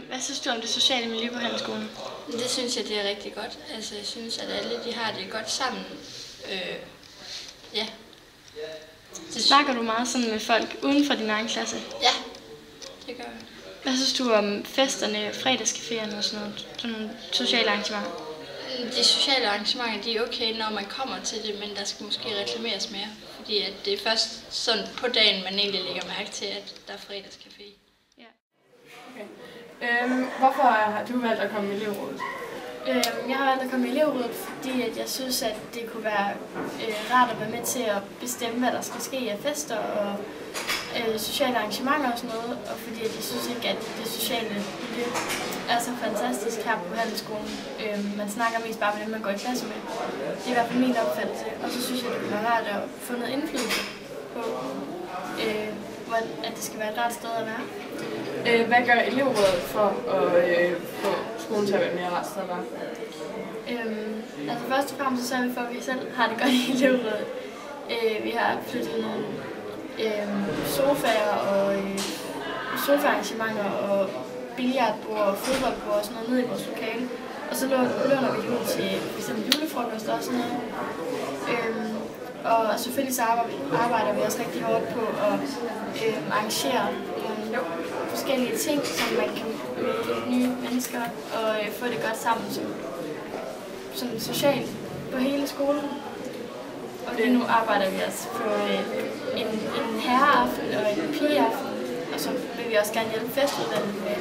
Hvad synes du om det sociale miljø på handelsskolen? Det synes jeg, det er rigtig godt. Altså, jeg synes, at alle de har det godt sammen. Ja. Snakker du meget sådan med folk uden for din egen klasse? Ja, det gør jeg. Hvad synes du om festerne, fredagscaféerne og sådan noget, sådan nogle sociale arrangementer? De sociale arrangementer, de er okay, når man kommer til det, men der skal måske reklameres mere. Fordi at det er først sådan på dagen, man egentlig lægger mærke til, at der er fredagscafé. Ja. Okay. Hvorfor har du valgt at komme i elevrådet? Jeg har valgt at komme i elevrådet, fordi at jeg synes, at det kunne være rart at være med til at bestemme, hvad der skal ske af fester og sociale arrangementer og sådan noget. Og fordi at jeg synes ikke, at det sociale miljø er så fantastisk her på handelsskolen. Man snakker mest bare med dem, man går i klasse med. Det er i hvert fald min opfattelse. Og så synes jeg, det kunne være rart at få noget indflydelse på, at det skal være et rart sted at være. Hvad gør elevrådet for at få skolen til at være mere ret sted at være? Altså først og fremmest så sørger vi for, at vi selv har det godt i elevrådet. Vi har flyttet nogle sofaer og sofaarrangementer og billiardbord og fodboldbord og sådan noget ned i vores lokale. Og så låner vi ud til f.eks. julefrokost og sådan noget. Og selvfølgelig så arbejder vi også rigtig hårdt på at arrangere forskellige ting, så man kan møde nye mennesker og få det godt sammen sådan socialt på hele skolen. Og lige nu arbejder vi også på en herreaften og en pigeaften, og så vil vi også gerne hjælpe festudvalget med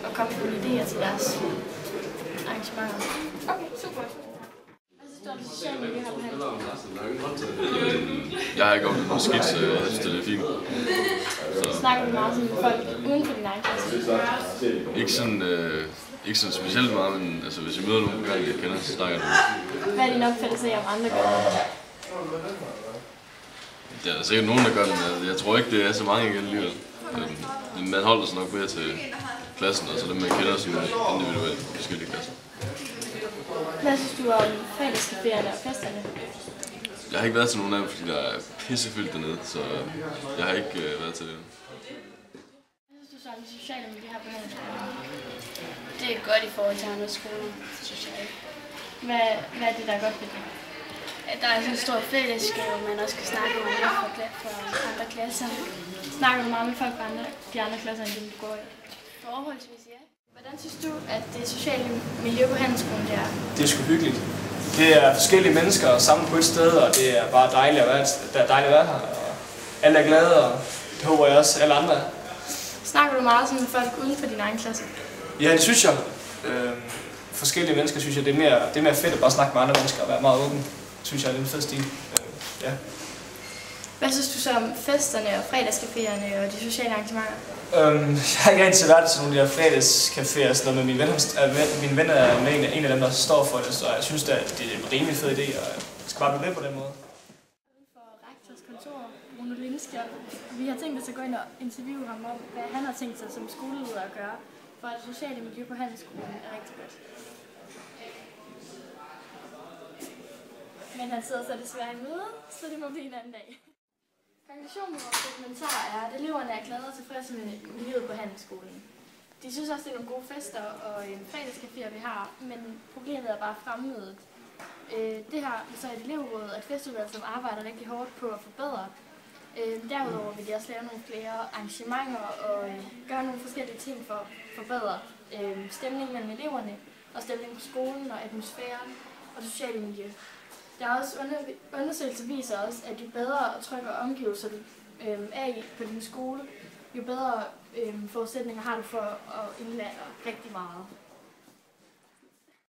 at komme på idéer til deres arrangementer. Okay, super. Hvad synes du om det sociale miljø her på handelsskolen? Jeg har ikke oplevet noget skidt, så jeg synes, det er fint. Snakker du meget med folk uden for din egen klasse? Ikke sådan specielt meget, men altså, hvis jeg møder nogen gang, jeg kender, så snakker jeg med. Hvad er din opfattelse af, om andre gør det? Der er sikkert nogen, der gør det, men jeg tror ikke, det er så mange igen alligevel. Man holder sig nok mere til klassen, og så dem, man kender sådan individuelt på forskellige klasser. Hvad synes du om fredagscaféerne og festerne? Jeg har ikke været til nogen af dem, fordi der er pissefyldt dernede, så jeg har ikke været til det. Hvad synes du så om det sociale miljø her på handelsskolen? Det er godt i forhold til andre skoler, synes jeg. Hvad er det, der er godt ved det? At der er sådan en stor fællesskab, man også kan snakke med fra andre klasser. Snakker du meget med folk fra de andre klasser, end dem du går i? Forholdsvis, ja. Hvordan synes du, at det sociale miljø på handelsskolen det er? Det er sgu hyggeligt. Det er forskellige mennesker samlet på et sted, og det er bare dejligt at være, her. Og alle er glade, og det håber jeg også alle andre er. Snakker du meget sådan med folk uden for din egen klasse? Ja, det synes jeg. Forskellige mennesker synes jeg, det er mere fedt at bare snakke med andre mennesker og være meget åben. Det synes jeg er en fed stil. Ja. Hvad synes du så om festerne og fredagscaféerne og de sociale arrangementer? Jeg har ikke rigtig været til nogle af de her fredagscaféer, så med min ven er en af dem, der står for det, så jeg synes, at det er en rimelig fed idé, og jeg skal bare blive med på den måde. For rektors kontor, Bruno Lindskjold, vi har tænkt os at gå ind og interviewe ham om, hvad han har tænkt sig som skoleleder at gøre, for at det sociale miljø på handelsskolen er rigtig godt. Men han sidder så desværre i møde, så det må blive en anden dag. Konklusionen på vores dokumentar er, at eleverne er glade og tilfredse med miljøet på handelsskolen. De synes også, det er nogle gode fester og en fredagscafé, vi har, men problemet er bare fremmødet. Det har så et elevråd og et festudvalg, som arbejder rigtig hårdt på at forbedre. Derudover vil de også lave nogle flere arrangementer og gøre nogle forskellige ting for at forbedre stemningen mellem eleverne og stemningen på skolen og atmosfæren og det sociale miljø. Der er også undersøgelser viser også, at jo bedre og tryggere omgivelser du er i på din skole, jo bedre forudsætninger har du for at indlære rigtig meget.